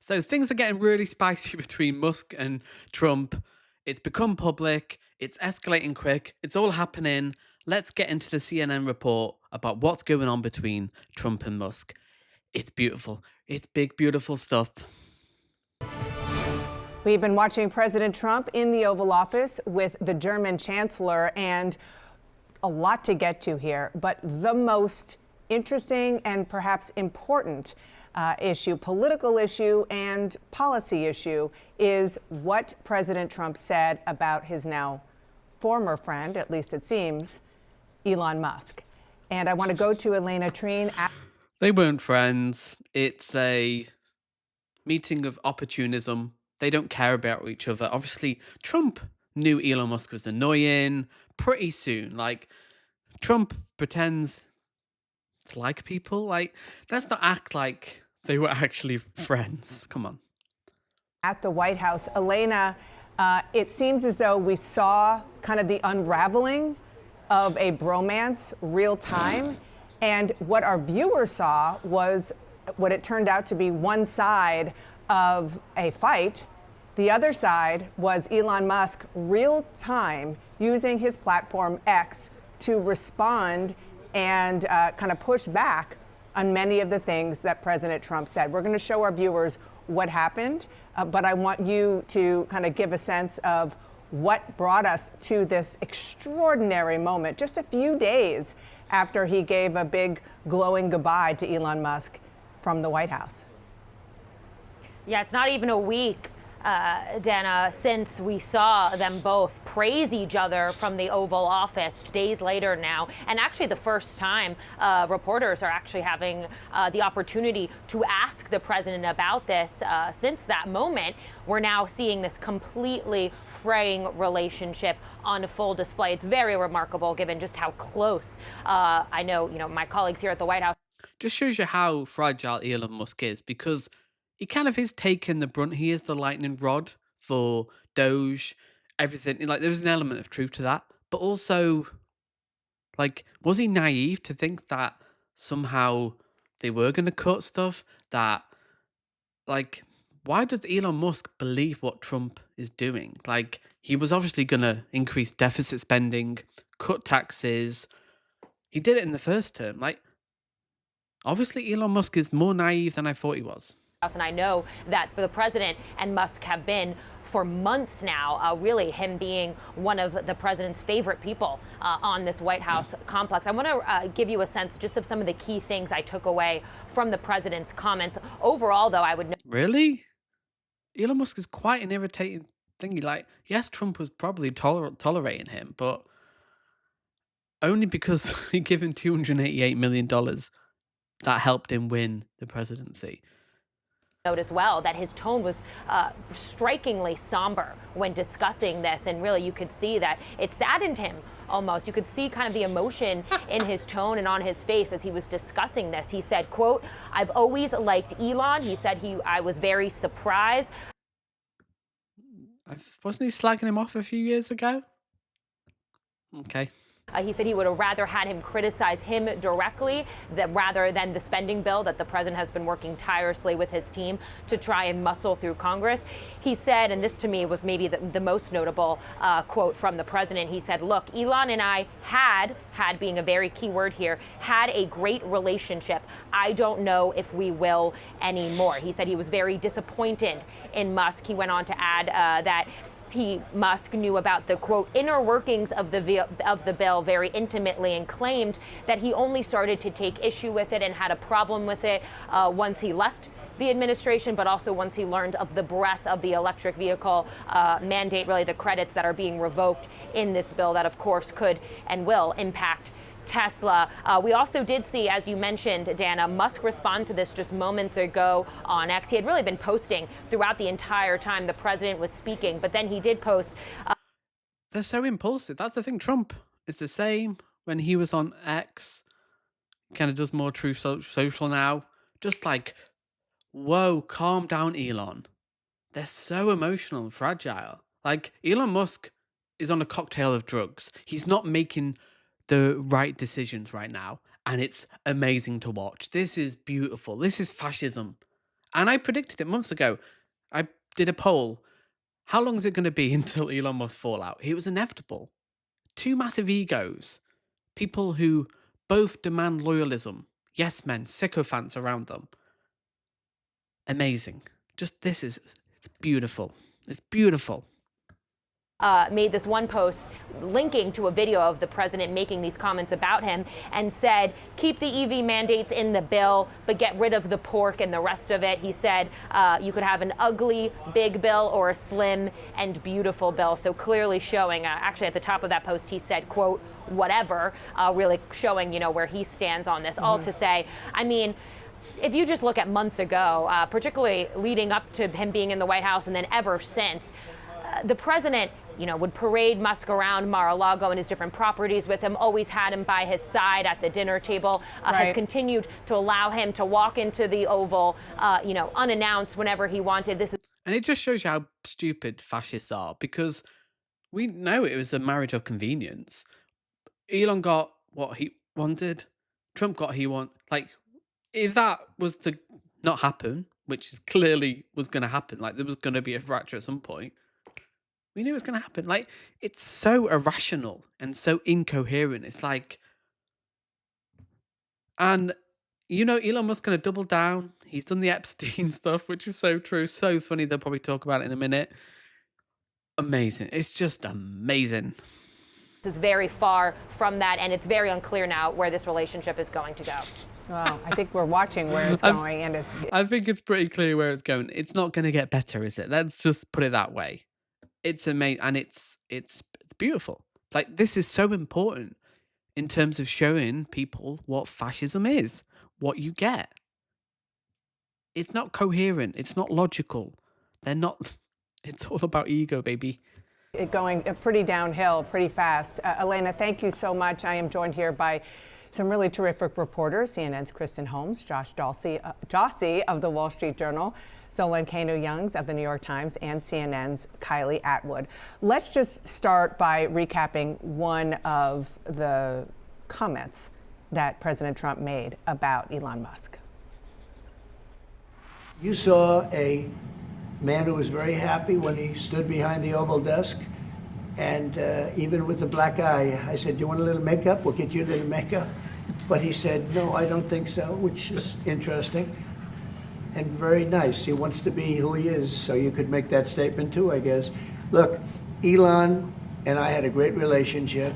So things are getting really spicy between Musk and Trump. It's become public. It's escalating quick. It's all happening. Let's get into the CNN report about what's going on between Trump and Musk. It's beautiful. It's big, beautiful stuff. We've been watching President Trump in the Oval Office with the German Chancellor, and a lot to get to here. But the most interesting and perhaps important issue, political issue and policy issue, is what President Trump said about his now former friend, at least it seems, Elon Musk. And I want to go to Elena Treen. They weren't friends. It's a meeting of opportunism. They don't care about each other. Obviously, Trump knew Elon Musk was annoying pretty soon. Like, Trump pretends to like people. Like, let's not act like they were actually friends. Come on. At the White House, Elena, it seems as though we saw kind of the unraveling of a bromance real time. And what our viewers saw was what it turned out to be one side of a fight. The other side was Elon Musk real time using his platform X to respond and kind of push back on many of the things that President Trump said. We're going to show our viewers what happened, but I want you to kind of give a sense of what brought us to this extraordinary moment just a few days after he gave a big glowing goodbye to Elon Musk from the White House. Yeah, it's not even a week, Dana, since we saw them both praise each other from the Oval Office days later now. And actually the first time reporters are actually having the opportunity to ask the president about this since that moment. We're now seeing this completely fraying relationship on full display. It's very remarkable given just how close I know, my colleagues here at the White House. Just shows you how fragile Elon Musk is, because he kind of is taking the brunt. He is the lightning rod for Doge, everything. Like, there's an element of truth to that. But also, like, was he naive to think that somehow they were going to cut stuff? That, like, why does Elon Musk believe what Trump is doing? Like, he was obviously going to increase deficit spending, cut taxes. He did it in the first term. Like, obviously, Elon Musk is more naive than I thought he was. And I know that the president and Musk have been for months now, really him being one of the president's favorite people on this White House complex. I want to give you a sense just of some of the key things I took away from the president's comments. Overall, though, I would know. Really? Elon Musk is quite an irritating thingy. Like, yes, Trump was probably tolerating him, but only because he gave him $288 million that helped him win the presidency. Note as well that his tone was strikingly somber when discussing this, and really you could see that it saddened him almost. You could see kind of the emotion in his tone and on his face as he was discussing this. He said, quote, "I've always liked Elon." He said I was very surprised. Wasn't he slagging him off a few years ago? Okay. He said he would have rather had him criticize him directly rather than the spending bill that the president has been working tirelessly with his team to try and muscle through Congress. He said, and this to me was maybe the most notable quote from the president, he said, "Look, Elon and I had being a very key word here, had a great relationship. I don't know if we will anymore." He said he was very disappointed in Musk. He went on to add that Musk knew about the, quote, inner workings of the bill very intimately, and claimed that he only started to take issue with it and had a problem with it once he left the administration, but also once he learned of the breadth of the electric vehicle mandate, really the credits that are being revoked in this bill that, of course, could and will impact Tesla. We also did see, as you mentioned, Dana, Musk respond to this just moments ago on X. He had really been posting throughout the entire time the president was speaking, but then he did post. They're so impulsive. That's the thing. Trump is the same when he was on X. Kind of does more Truth Social now. Just like, whoa, calm down, Elon. They're so emotional and fragile. Like, Elon Musk is on a cocktail of drugs. He's not making the right decisions right now, and it's amazing to watch. This is beautiful. This is fascism And I predicted it months ago. I did a poll. How long is it going to be until Elon Musk fallout? It was inevitable. Two massive egos, people who both demand loyalism, yes men, sycophants around them. Amazing. Just it's beautiful. It's beautiful. Made this one post linking to a video of the president making these comments about him and said, keep the EV mandates in the bill, but get rid of the pork and the rest of it. He said you could have an ugly big bill or a slim and beautiful bill. So clearly showing, actually at the top of that post, he said, quote, whatever, really showing, where he stands on this. All to say, I mean, if you just look at months ago, particularly leading up to him being in the White House and then ever since, the president, would parade Musk around Mar-a-Lago and his different properties with him, always had him by his side at the dinner table, has continued to allow him to walk into the Oval, unannounced whenever he wanted. And it just shows you how stupid fascists are, because we know it was a marriage of convenience. Elon got what he wanted. Trump got what he wanted. Like, if that was to not happen, which is clearly was going to happen, like there was going to be a fracture at some point, we knew it was going to happen. Like, it's so irrational and so incoherent. It's like, and Elon Musk's going to double down. He's done the Epstein stuff, which is so true, so funny. They'll probably talk about it in a minute. Amazing. It's just amazing. Is very far from that, and it's very unclear now where this relationship is going to go. Well, I think we're watching where it's going, and I think it's pretty clear where it's going. It's not going to get better, is it? Let's just put it that way. It's amazing, and it's beautiful. Like, this is so important in terms of showing people what fascism is, what you get. It's not coherent. It's not logical. They're not. It's all about ego, baby. It going pretty downhill, pretty fast. Elena, thank you so much. I am joined here by some really terrific reporters: CNN's Kristen Holmes, Josh Jossie of the Wall Street Journal, Zolan Kanu-Youngs of the New York Times, and CNN's Kylie Atwood. Let's just start by recapping one of the comments that President Trump made about Elon Musk. You saw a man who was very happy when he stood behind the Oval desk, and even with the black eye, I said, "Do you want a little makeup? We'll get you a little makeup." But he said, "No, I don't think so," which is interesting and very nice. He wants to be who he is, so you could make that statement too, I guess. Look, Elon and I had a great relationship.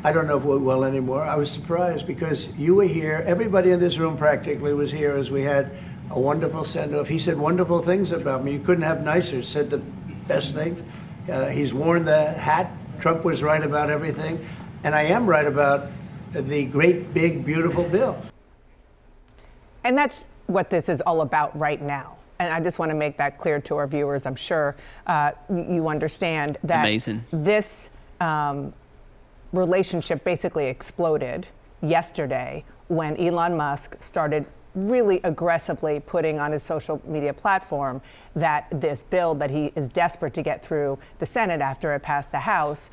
I don't know if we're well anymore. I was surprised because you were here. Everybody in this room practically was here as we had a wonderful send-off. He said wonderful things about me. You couldn't have nicer. Said the best things. He's worn the hat. Trump was right about everything. And I am right about the great, big, beautiful bill. And that's what this is all about right now. And I just want to make that clear to our viewers. I'm sure you understand that Amazing. This relationship basically exploded yesterday when Elon Musk started really aggressively putting on his social media platform that this bill that he is desperate to get through the Senate after it passed the House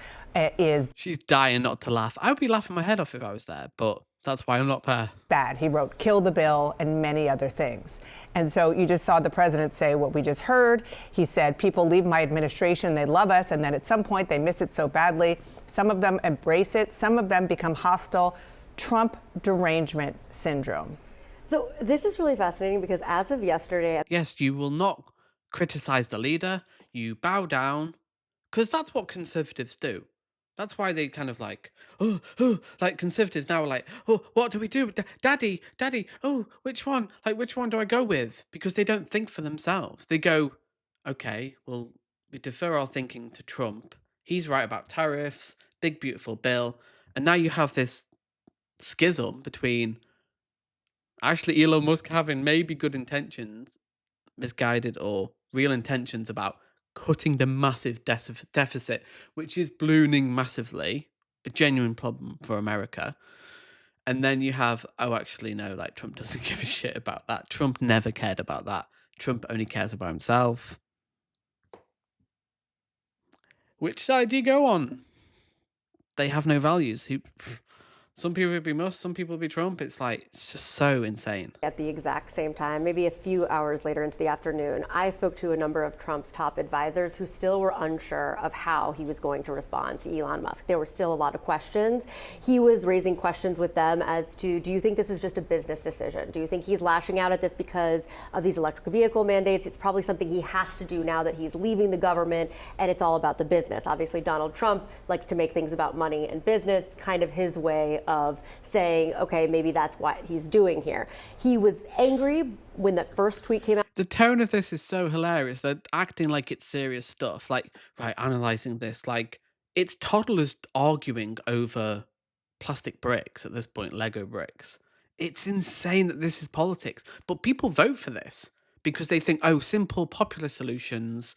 is She's dying not to laugh. I would be laughing my head off if I was there, but that's why I'm not there. bad. He wrote "kill the bill" and many other things. And so you just saw the president say what we just heard. He said, people leave my administration, they love us, and then at some point they miss it so badly. Some of them embrace it. Some of them become hostile. Trump derangement syndrome. So this is really fascinating because as of yesterday, Yes, you will not criticize the leader. You bow down, because that's what conservatives do. That's why they kind of like, like conservatives now are like, oh, what do we do? Daddy, oh, which one? Like, which one do I go with? Because they don't think for themselves. They go, okay, well, we defer our thinking to Trump. He's right about tariffs, big, beautiful bill. And now you have this schism between actually Elon Musk having maybe good intentions, misguided, or real intentions about cutting the massive deficit, which is ballooning massively, a genuine problem for America. And then you have, oh, actually, no, like Trump doesn't give a shit about that. Trump never cared about that. Trump only cares about himself. Which side do you go on? They have no values. Some people would be Musk, some people would be Trump. It's like, it's just so insane. At the exact same time, maybe a few hours later into the afternoon, I spoke to a number of Trump's top advisors who still were unsure of how he was going to respond to Elon Musk. There were still a lot of questions. He was raising questions with them as to, do you think this is just a business decision? Do you think he's lashing out at this because of these electric vehicle mandates? It's probably something he has to do now that he's leaving the government, and it's all about the business. Obviously, Donald Trump likes to make things about money and business, kind of his way of saying, okay, maybe that's what he's doing here. He was angry when that first tweet came out. The tone of this is so hilarious. They're acting like it's serious stuff, like, right, analyzing this, like it's toddlers arguing over plastic bricks at this point, Lego bricks. It's insane that this is politics, but people vote for this because they think, oh, simple, popular solutions.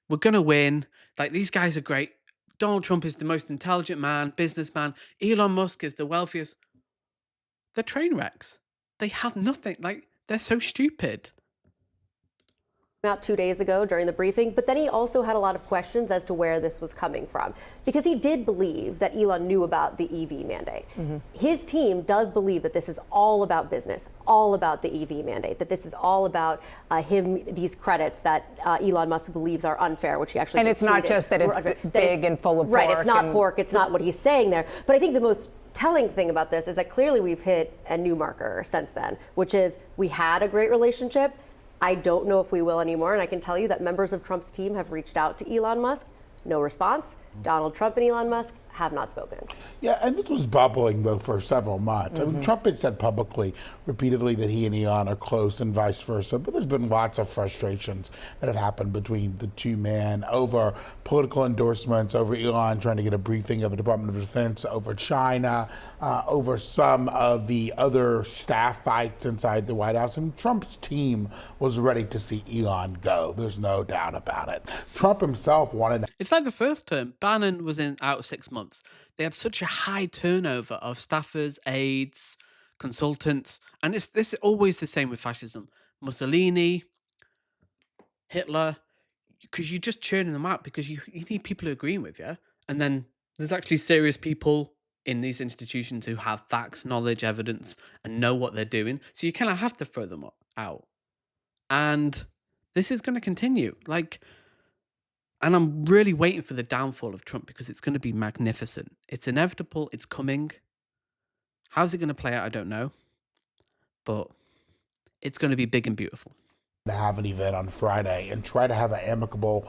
We're going to win. Like, these guys are great. Donald Trump is the most intelligent man, businessman. Elon Musk is the wealthiest. They're train wrecks. They have nothing. Like, they're so stupid. Out 2 days ago during the briefing, but then he also had a lot of questions as to where this was coming from, because he did believe that Elon knew about the EV mandate. His team does believe that this is all about business, all about the EV mandate, that this is all about these credits that Elon Musk believes are unfair, which he actually and it's not just that it's big and full of pork. Right, it's not pork, it's not what he's saying there. But I think the most telling thing about this is that clearly we've hit a new marker since then, which is we had a great relationship. I don't know if we will anymore, and I can tell you that members of Trump's team have reached out to Elon Musk. No response. Donald Trump and Elon Musk have not spoken. Yeah, and this was bubbling, though, for several months. I mean, Trump had said publicly, repeatedly, that he and Elon are close and vice versa, but there's been lots of frustrations that have happened between the two men over political endorsements, over Elon trying to get a briefing of the Department of Defense, over China, over some of the other staff fights inside the White House. And Trump's team was ready to see Elon go. There's no doubt about it. Trump himself wanted to... It's like the first term. Bannon was out 6 months. They had such a high turnover of staffers, aides, consultants, and this is always the same with fascism. Mussolini, Hitler, because you're just churning them out because you need people who agree with you, and then there's actually serious people in these institutions who have facts, knowledge, evidence, and know what they're doing. So you kind of have to throw them out, and this is going to continue. And I'm really waiting for the downfall of Trump because it's going to be magnificent. It's inevitable. It's coming. How's it going to play out? I don't know. But it's going to be big and beautiful. To have an event on Friday and try to have an amicable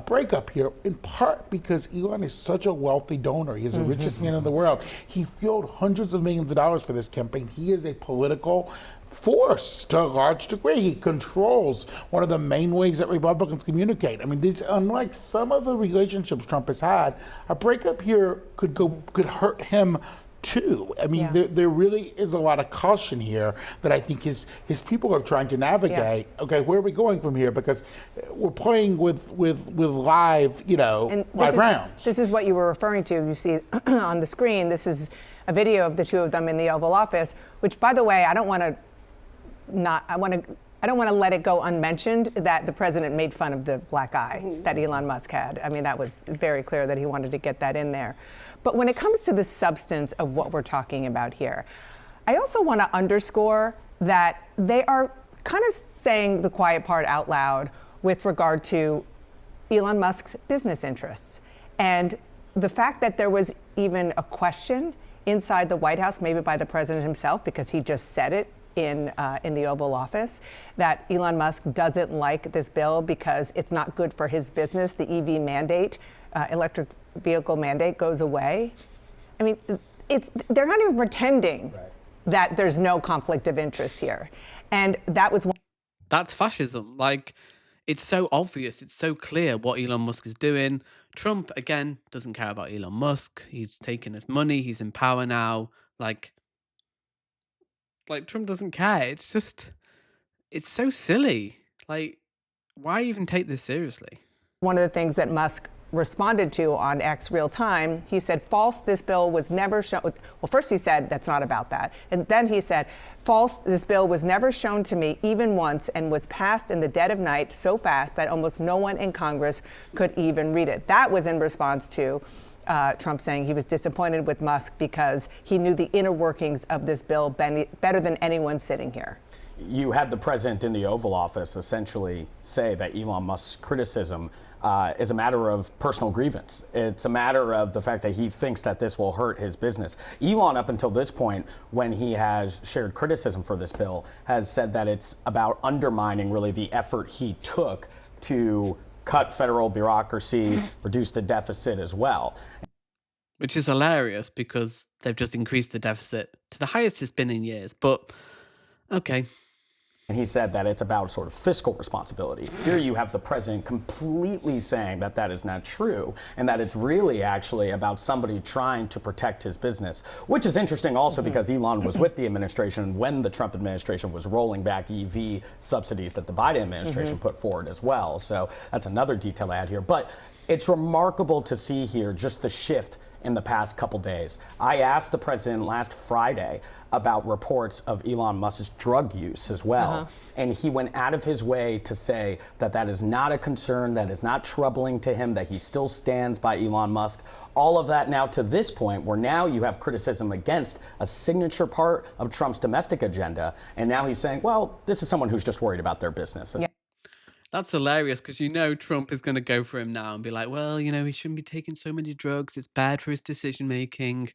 breakup here, in part because Elon is such a wealthy donor. He is the richest man in the world. He fueled hundreds of millions of dollars for this campaign. He is a political force to a large degree. He controls one of the main ways that Republicans communicate. I mean, unlike some of the relationships Trump has had, a breakup here could hurt him too. I mean, there really is a lot of caution here that I think his people are trying to navigate. Yeah. Okay, where are we going from here? Because we're playing with live, live rounds. This is what you were referring to. You see on the screen, this is a video of the two of them in the Oval Office, which, by the way, I don't want to let it go unmentioned that the president made fun of the black eye that Elon Musk had. I mean, that was very clear that he wanted to get that in there. But when it comes to the substance of what we're talking about here, I also want to underscore that they are kind of saying the quiet part out loud with regard to Elon Musk's business interests. And the fact that there was even a question inside the White House, maybe by the president himself, because he just said it in the Oval Office, that Elon Musk doesn't like this bill because it's not good for his business. The EV mandate, electric vehicle mandate, goes away. I mean, they're not even pretending that there's no conflict of interest here. And that was one. That's fascism. It's so obvious. It's so clear what Elon Musk is doing. Trump, again, doesn't care about Elon Musk. He's taking his money. He's in power now. Trump doesn't care. It's so silly. Why even take this seriously? One of the things that Musk responded to on X real time, he said, false, this bill was never shown. Well, first he said, that's not about that. And then he said, false, this bill was never shown to me even once and was passed in the dead of night so fast that almost no one in Congress could even read it. That was in response to Trump saying he was disappointed with Musk because he knew the inner workings of this bill better than anyone sitting here. You had the president in the Oval Office essentially say that Elon Musk's criticism is a matter of personal grievance. It's a matter of the fact that he thinks that this will hurt his business. Elon, up until this point, when he has shared criticism for this bill, has said that it's about undermining really the effort he took to cut federal bureaucracy, reduce the deficit as well. Which is hilarious because they've just increased the deficit to the highest it's been in years. But okay. And he said that it's about sort of fiscal responsibility. Here you have the president completely saying that that is not true and that it's really actually about somebody trying to protect his business, which is interesting also because Elon was with the administration when the Trump administration was rolling back EV subsidies that the Biden administration put forward as well. So that's another detail I had here. But it's remarkable to see here just the shift in the past couple days. I asked the president last Friday about reports of Elon Musk's drug use as well. And he went out of his way to say that that is not a concern, that is not troubling to him, that he still stands by Elon Musk. All of that now to this point where now you have criticism against a signature part of Trump's domestic agenda. And now he's saying, well, this is someone who's just worried about their business. Yeah. That's hilarious because you know Trump is going to go for him now and be like, well, you know, he shouldn't be taking so many drugs. It's bad for his decision making.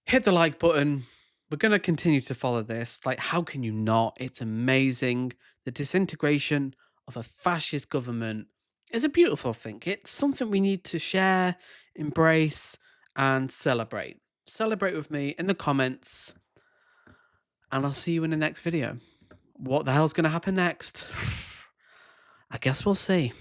Hit the like button. We're going to continue to follow this. Like, how can you not? It's amazing. The disintegration of a fascist government is a beautiful thing. It's something we need to share, embrace, and celebrate. Celebrate with me in the comments. And I'll see you in the next video. What the hell's going to happen next? I guess we'll see.